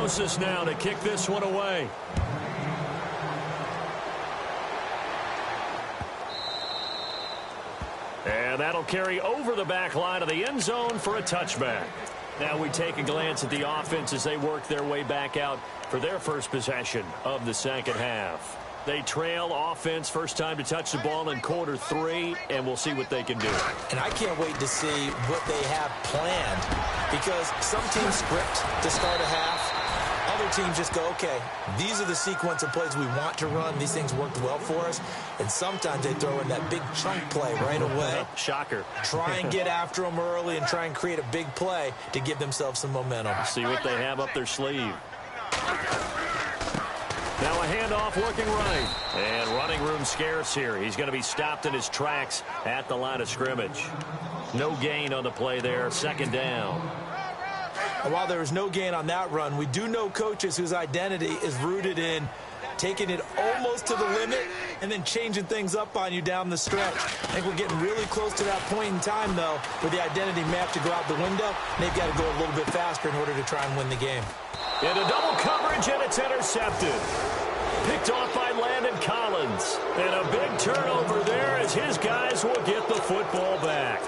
closest now to kick this one away. And that'll carry over the back line of the end zone for a touchback. Now we take a glance at the offense as they work their way back out for their first possession of the second half. They trail offense, first time to touch the ball in quarter 3, and we'll see what they can do. And I can't wait to see what they have planned, because some teams script to start a half. Other teams just go, okay, these are the sequence of plays we want to run. These things worked well for us. And sometimes they throw in that big chunk play right away. Shocker. Try and get after them early and try and create a big play to give themselves some momentum. See what they have up their sleeve. Now a handoff working right. And running room scarce here. He's going to be stopped in his tracks at the line of scrimmage. No gain on the play there. Second down. And while there was no gain on that run, we do know coaches whose identity is rooted in taking it almost to the limit and then changing things up on you down the stretch. I think we're getting really close to that point in time, though, where the identity may have to go out the window, and they've got to go a little bit faster in order to try and win the game. Into double coverage, and it's intercepted. Picked off by Landon Collins. And a big turnover there as his guys will get the football back.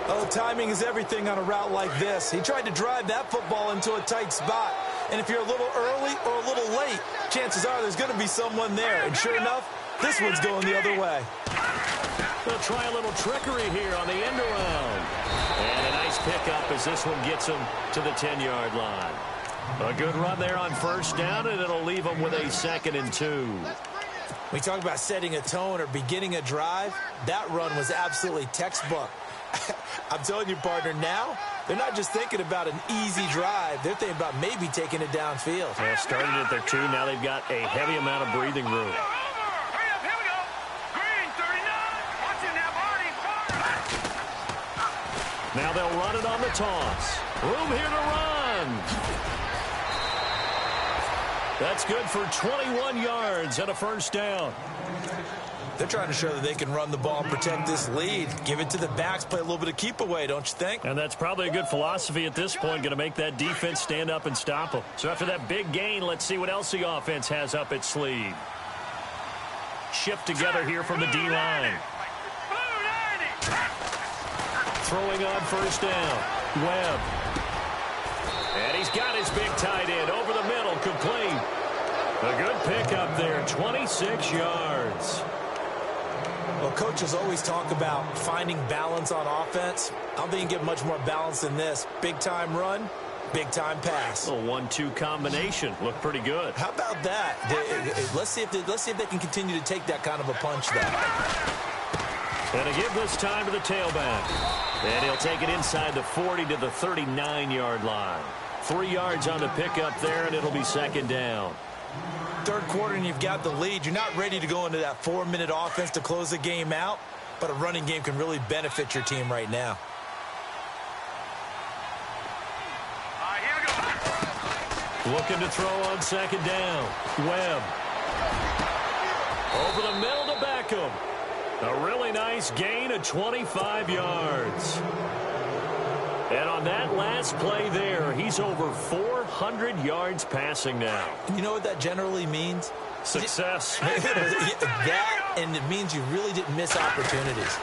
Oh, timing is everything on a route like this. He tried to drive that football into a tight spot. And if you're a little early or a little late, chances are there's going to be someone there. And sure enough, this one's going the other way. They'll try a little trickery here on the end around. And a nice pickup as this one gets him to the 10-yard line. A good run there on first down, and it'll leave them with a 2nd and 2. We talk about setting a tone or beginning a drive. That run was absolutely textbook. I'm telling you, partner, now they're not just thinking about an easy drive. They're thinking about maybe taking it downfield. They started at their 2. Now they've got a heavy amount of breathing room. Now they'll run it on the toss. Room here to run. That's good for 21 yards and a first down. They're trying to show that they can run the ball and protect this lead. Give it to the backs, play a little bit of keep away, don't you think? And that's probably a good philosophy at this point, going to make that defense stand up and stop them. So after that big gain, let's see what else the offense has up its sleeve. Shift together here from the D-line. Throwing on first down. Webb. And he's got his big tight end over the middle, complete. A good pickup there, 26 yards. Well, coaches always talk about finding balance on offense. I don't think you can get much more balance than this. Big-time run, big-time pass. A 1-2 combination. Looked pretty good. How about that? Let's see if they can continue to take that kind of a punch, though. And to give this time to the tailback. And he'll take it inside the 40 to the 39-yard line. 3 yards on the pickup there, and it'll be second down. Third quarter and you've got the lead. You're not ready to go into that 4-minute offense to close the game out, but a running game can really benefit your team right now. Looking to throw on second down. Webb. Over the middle to Beckham. A really nice gain of 25 yards. And on that last play there, he's over 400 yards passing now. You know what that generally means? Success. That, and it means you really didn't miss opportunities.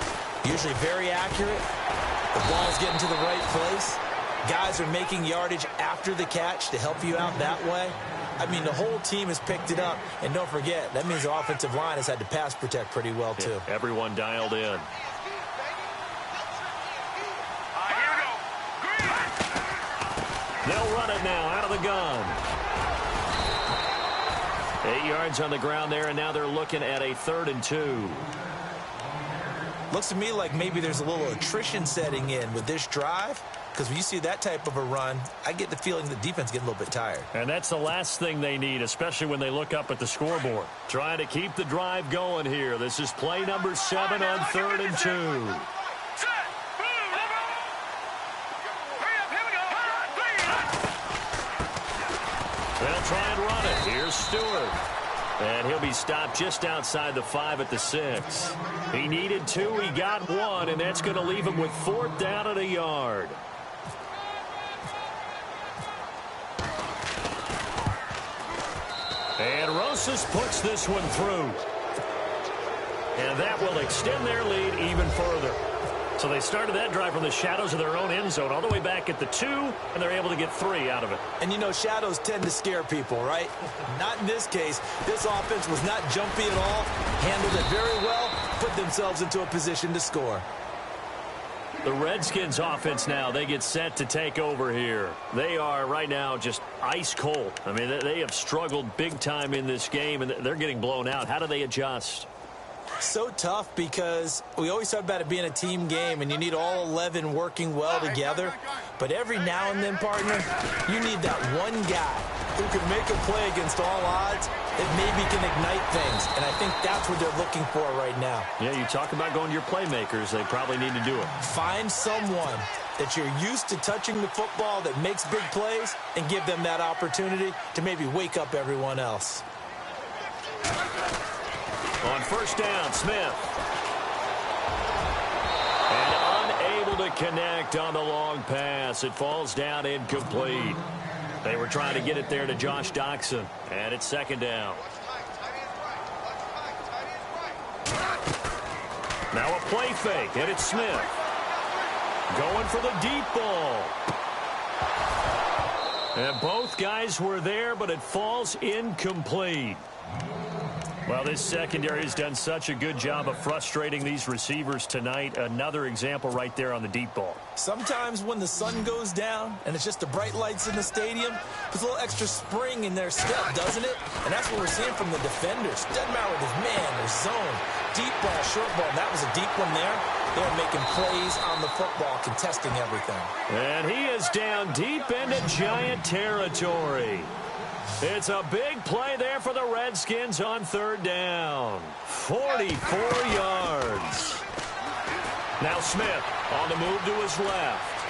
Usually very accurate. The ball's getting to the right place. Guys are making yardage after the catch to help you out that way. I mean, the whole team has picked it up. And don't forget, that means the offensive line has had to pass protect pretty well, too. Yeah, everyone dialed in. They'll run it now out of the gun. 8 yards on the ground there, and now they're looking at a 3rd and 2. Looks to me like maybe there's a little attrition setting in with this drive, because when you see that type of a run, I get the feeling the defense is getting a little bit tired. And that's the last thing they need, especially when they look up at the scoreboard. Trying to keep the drive going here. This is play number 7 on 3rd and 2. They'll try and run it. Here's Stewart. And he'll be stopped just outside the 5 at the 6. He needed 2. He got 1, and that's going to leave him with 4th down and a yard. And Rosas puts this one through. And that will extend their lead even further. So they started that drive from the shadows of their own end zone all the way back at the 2, and they're able to get 3 out of it. And, you know, shadows tend to scare people, right? Not in this case. This offense was not jumpy at all, handled it very well, put themselves into a position to score. The Redskins offense now, they get set to take over here. They are right now just ice cold. I mean, they have struggled big time in this game, and they're getting blown out. How do they adjust? So tough because we always talk about it being a team game and you need all 11 working well together. But every now and then, partner, you need that one guy who can make a play against all odds that maybe can ignite things. And I think that's what they're looking for right now. Yeah, you talk about going to your playmakers. They probably need to do it. Find someone that you're used to touching the football that makes big plays and give them that opportunity to maybe wake up everyone else. On first down, Smith. And unable to connect on the long pass. It falls down incomplete. They were trying to get it there to Josh Doxson. And it's second down. Now a play fake, and it's Smith. Going for the deep ball. And both guys were there, but it falls incomplete. Well, this secondary has done such a good job of frustrating these receivers tonight. Another example right there on the deep ball. Sometimes when the sun goes down and it's just the bright lights in the stadium, there's a little extra spring in their step, doesn't it? And that's what we're seeing from the defenders. Doesn't matter with his man or zone. Deep ball, short ball. That was a deep one there. They're making plays on the football, contesting everything. And he is down deep into Giant territory. It's a big play there for the Redskins on third down. 44 yards. Now Smith on the move to his left.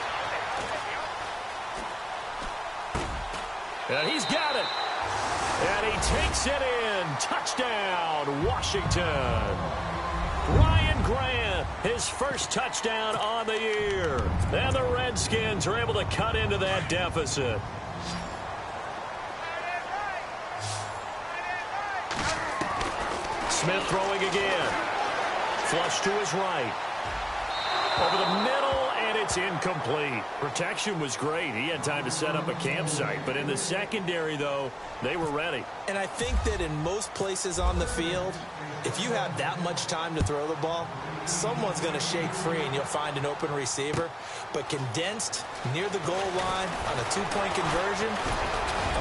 And he's got it. And he takes it in. Touchdown, Washington. Ryan Grant, his first touchdown on the year. And the Redskins are able to cut into that deficit. Smith throwing again. Flush to his right. Over the middle, and it's incomplete. Protection was great. He had time to set up a campsite. But in the secondary, though, they were ready. And I think that in most places on the field, if you have that much time to throw the ball, someone's going to shake free and you'll find an open receiver. But condensed near the goal line on a two-point conversion,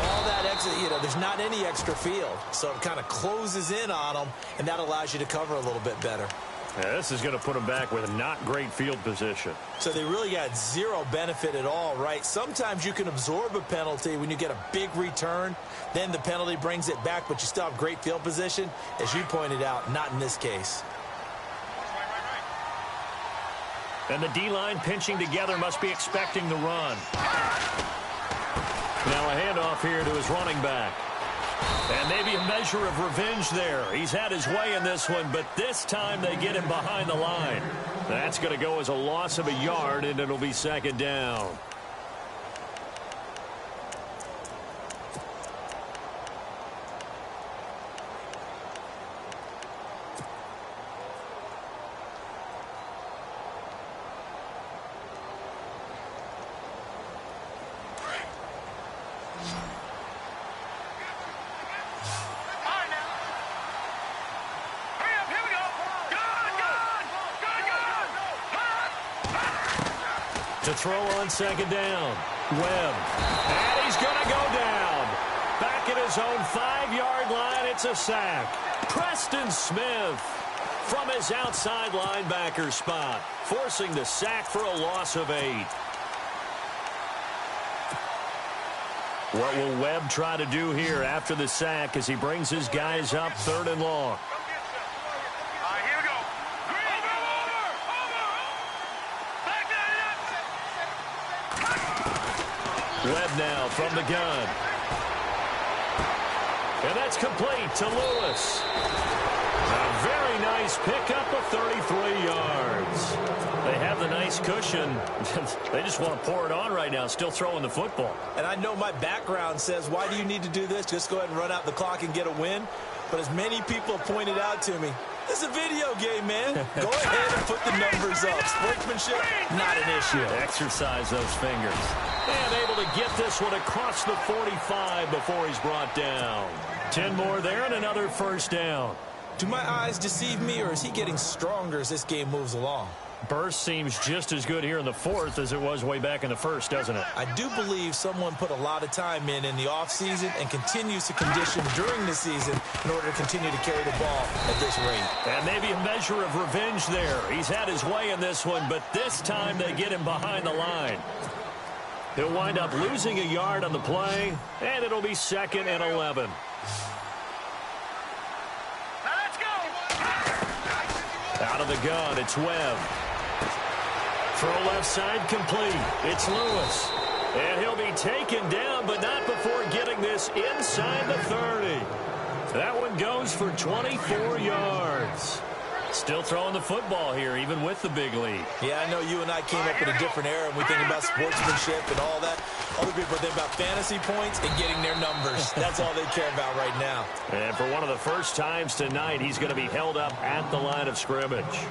all that extra, there's not any extra field. So it kind of closes in on them, and that allows you to cover a little bit better. Yeah, this is going to put them back with not great field position. So they really got zero benefit at all, right? Sometimes you can absorb a penalty when you get a big return. Then the penalty brings it back, but you still have great field position. As you pointed out, not in this case. And the D-line pinching together must be expecting the run. Now a handoff here to his running back. And maybe a measure of revenge there. He's had his way in this one, but this time they get him behind the line. That's going to go as a loss of a yard, and it'll be second down. To throw on second down. Webb. And he's going to go down. Back at his own 5-yard line, it's a sack. Preston Smith from his outside linebacker spot, forcing the sack for a loss of 8. What will Webb try to do here after the sack as he brings his guys up 3rd and long? Webb now from the gun. And that's complete to Lewis. A very nice pickup of 33 yards. They have the nice cushion. They just want to pour it on right now, still throwing the football. And I know my background says, why do you need to do this? Just go ahead and run out the clock and get a win. But as many people have pointed out to me, this is a video game, man. Go ahead and put the numbers up. Sportsmanship, not an issue. Exercise those fingers. And able to get this one across the 45 before he's brought down. 10 more there and another first down. Do my eyes deceive me, or is he getting stronger as this game moves along? Burst seems just as good here in the fourth as it was way back in the first, doesn't it? I do believe someone put a lot of time in the offseason and continues to condition during the season in order to continue to carry the ball at this rate. And maybe a measure of revenge there. He's had his way in this one, but this time they get him behind the line. He'll wind up losing a yard on the play, and it'll be 2nd and 11. Out of the gun, it's Webb. Throw left side complete. It's Lewis. And he'll be taken down, but not before getting this inside the 30. That one goes for 24 yards. Still throwing the football here, even with the big lead. Yeah, I know you and I came up in a different era, and we think about sportsmanship and all that. Other people think about fantasy points and getting their numbers. That's all they care about right now. And for one of the first times tonight, he's going to be held up at the line of scrimmage.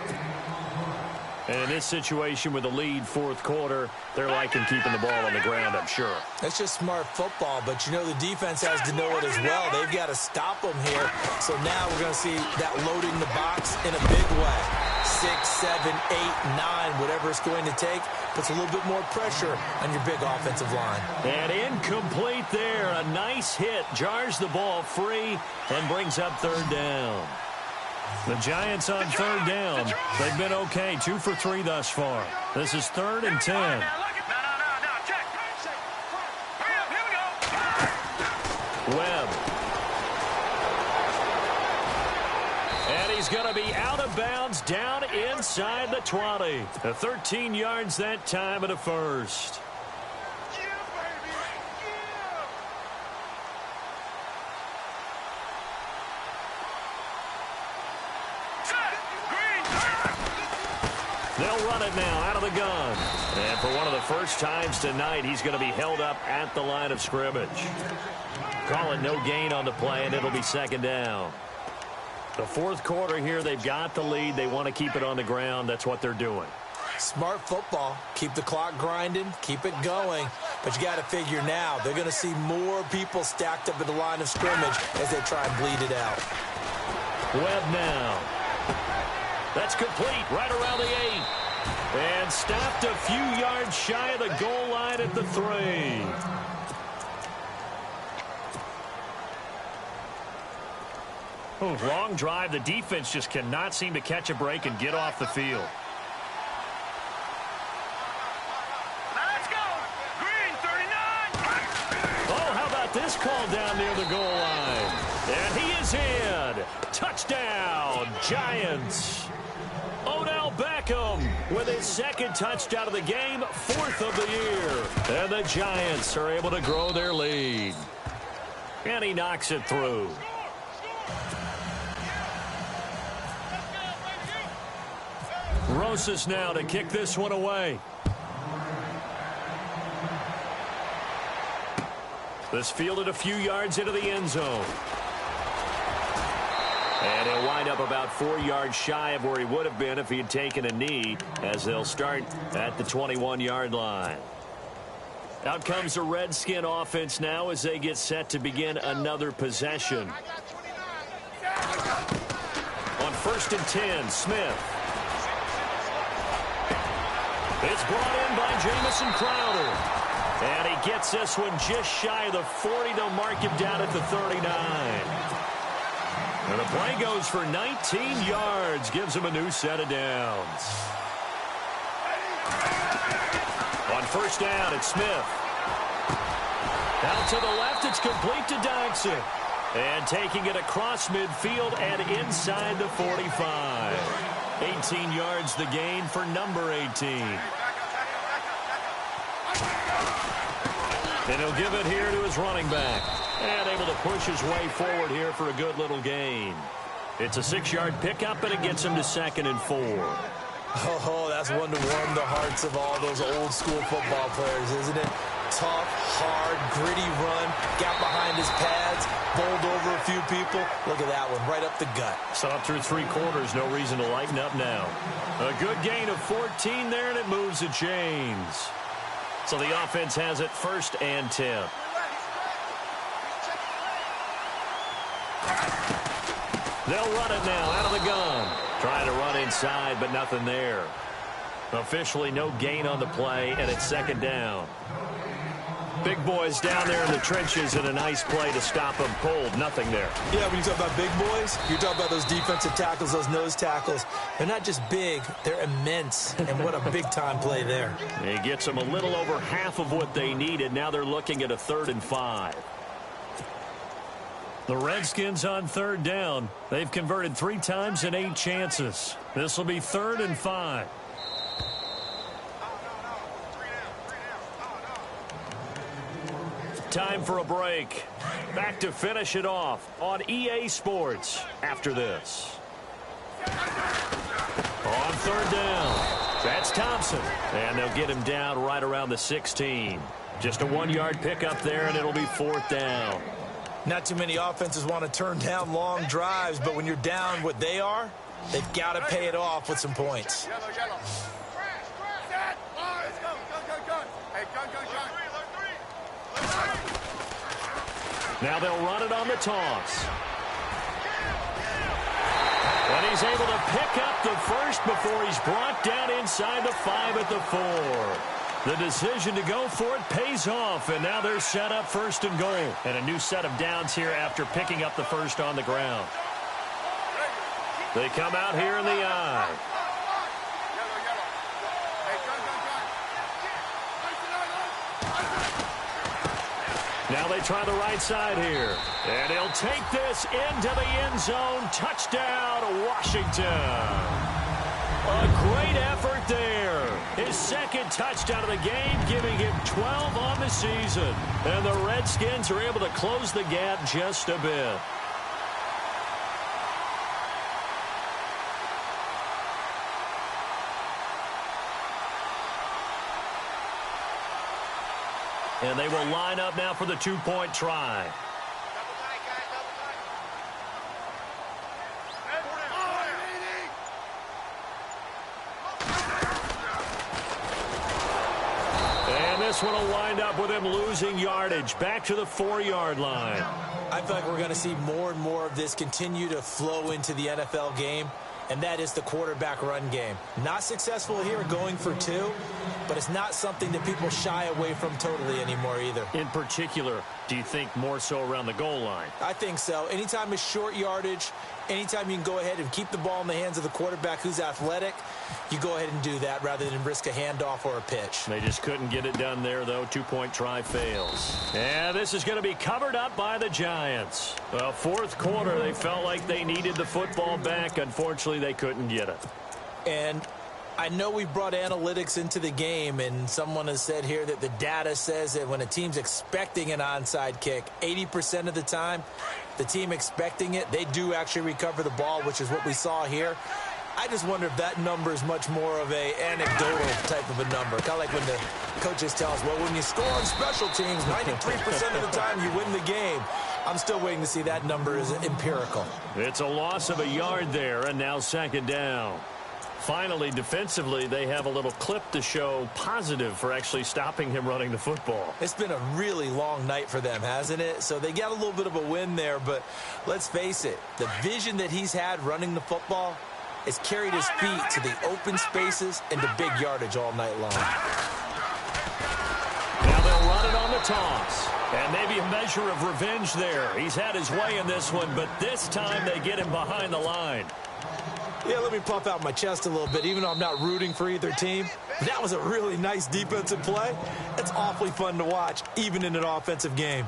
And in this situation with the lead fourth quarter, they're liking keeping the ball on the ground, I'm sure. That's just smart football, but you know the defense has to know it as well. They've got to stop them here. So now we're going to see that loading the box in a big way. 6, 7, 8, 9, whatever it's going to take, puts a little bit more pressure on your big offensive line. And incomplete there. A nice hit. Jars the ball free and brings up third down. The Giants on third down. They've been okay. 2 for 3 thus far. This is 3rd and 10. Webb. And he's going to be out of bounds down inside the 20. 13 yards that time at a first. They'll run it now out of the gun. And for one of the first times tonight, he's going to be held up at the line of scrimmage. Call it no gain on the play, and it'll be 2nd down. The fourth quarter here, they've got the lead. They want to keep it on the ground. That's what they're doing. Smart football. Keep the clock grinding. Keep it going. But you got to figure now, they're going to see more people stacked up at the line of scrimmage as they try and bleed it out. Webb now. That's complete right around the 8. And stopped a few yards shy of the goal line at the 3. Long drive. The defense just cannot seem to catch a break and get off the field. Let's go. Green 39. Oh, how about this call down near the goal line? And he is in. Touchdown, Giants. Odell Beckham with his 2nd touchdown of the game, 4th of the year. And the Giants are able to grow their lead. And he knocks it through. Rosas now to kick this one away. This fielded a few yards into the end zone. And he'll wind up about 4 yards shy of where he would have been if he had taken a knee, as they'll start at the 21-yard line. Out comes the Redskin offense now as they get set to begin another possession. On 1st and 10, Smith. It's brought in by Jamison Crowder. And he gets this one just shy of the 40. They'll mark him down at the 39. And the play goes for 19 yards. Gives him a new set of downs. On 1st down, it's Smith. Out to the left, it's complete to Dodson. And taking it across midfield and inside the 45. 18 yards the gain for number 18. And he'll give it here to his running back. And able to push his way forward here for a good little gain. It's a 6-yard pickup, and it gets him to 2nd and 4. Oh, that's one to warm the hearts of all those old school football players, isn't it? Tough, hard, gritty run, got behind his pads, bowled over a few people. Look at that one, right up the gut. Saw through 3 quarters, no reason to lighten up now. A good gain of 14 there, and it moves the chains. So the offense has it 1st and 10. They'll run it now out of the gun. Trying to run inside, but nothing there. Officially no gain on the play, and it's 2nd down. Big boys down there in the trenches, and a nice play to stop them cold. Nothing there. Yeah, when you talk about big boys, you're talking about those defensive tackles, those nose tackles. They're not just big, they're immense, and what a big-time play there. He gets them a little over half of what they needed. Now they're looking at a 3rd and 5. The Redskins on 3rd down. They've converted 3 times in 8 chances. This will be 3rd and 5. Time for a break. Back to finish it off on EA Sports after this. On 3rd down, that's Thompson. And they'll get him down right around the 16. Just a 1-yard pickup there, and it'll be 4th down. Not too many offenses want to turn down long drives, but when you're down what they are, they've got to pay it off with some points. Now they'll run it on the toss. And he's able to pick up the first before he's brought down inside the 5 at the 4. The decision to go for it pays off, and now they're set up 1st and goal. And a new set of downs here after picking up the first on the ground. They come out here in the I. Now they try the right side here. And he'll take this into the end zone. Touchdown, Washington. A great effort there. His 2nd touchdown of the game, giving him 12 on the season. And the Redskins are able to close the gap just a bit. And they will line up now for the 2-point try. And this one will wind up with him losing yardage. Back to the 4-yard line. I feel like we're going to see more and more of this continue to flow into the NFL game, and that is the quarterback run game. Not successful here going for 2, but it's not something that people shy away from totally anymore either. In particular, do you think more so around the goal line? I think so. Anytime it's short yardage, anytime you can go ahead and keep the ball in the hands of the quarterback who's athletic, you go ahead and do that rather than risk a handoff or a pitch. They just couldn't get it done there, though. 2-point try fails. And this is going to be covered up by the Giants. Well, 4th quarter, they felt like they needed the football back. Unfortunately, they couldn't get it. And I know we brought analytics into the game, and someone has said here that the data says that when a team's expecting an onside kick, 80% of the time, the team expecting it, they do actually recover the ball, which is what we saw here. I just wonder if that number is much more of a anecdotal type of a number. Kind of like when the coaches tell us, well, when you score on special teams, 93% of the time you win the game. I'm still waiting to see that number is empirical. It's a loss of a yard there, and now 2nd down. Finally, defensively, they have a little clip to show positive for actually stopping him running the football. It's been a really long night for them, hasn't it? So they got a little bit of a win there, but let's face it, the vision that he's had running the football has carried his feet to the open spaces and to big yardage all night long. Now they'll run it on the toss. And maybe a measure of revenge there. He's had his way in this one, but this time they get him behind the line. Yeah, let me puff out my chest a little bit, even though I'm not rooting for either team. That was a really nice defensive play. It's awfully fun to watch, even in an offensive game.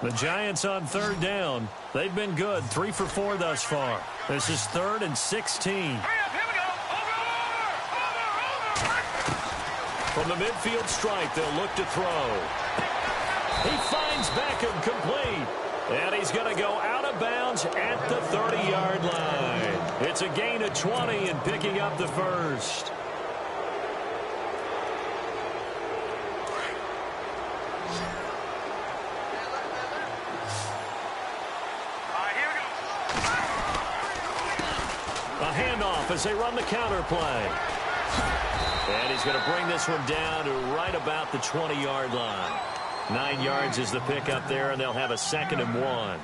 The Giants on third down. They've been good, 3 for 4 thus far. This is 3rd and 16. Hurry up, here we go. Over. From the midfield stripe, they'll look to throw. He finds Beckham complete. And he's going to go out of bounds at the 30-yard line. It's a gain of 20 and picking up the first. A handoff as they run the counter play. And he's going to bring this one down to right about the 20-yard line. 9 yards is the pickup there, and they'll have a 2nd and 1.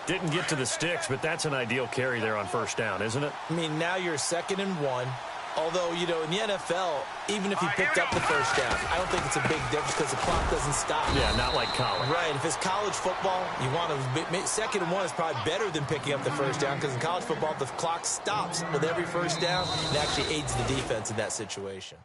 Didn't get to the sticks, but that's an ideal carry there on first down, isn't it? I mean, now you're 2nd and 1. Although, you know, in the NFL, even if he picked up the first down, I don't think it's a big difference because the clock doesn't stop. Yeah, not like college. Right. If it's college football, you want to 2nd and 1 is probably better than picking up the first down because in college football, the clock stops with every first down. It actually aids the defense in that situation.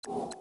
You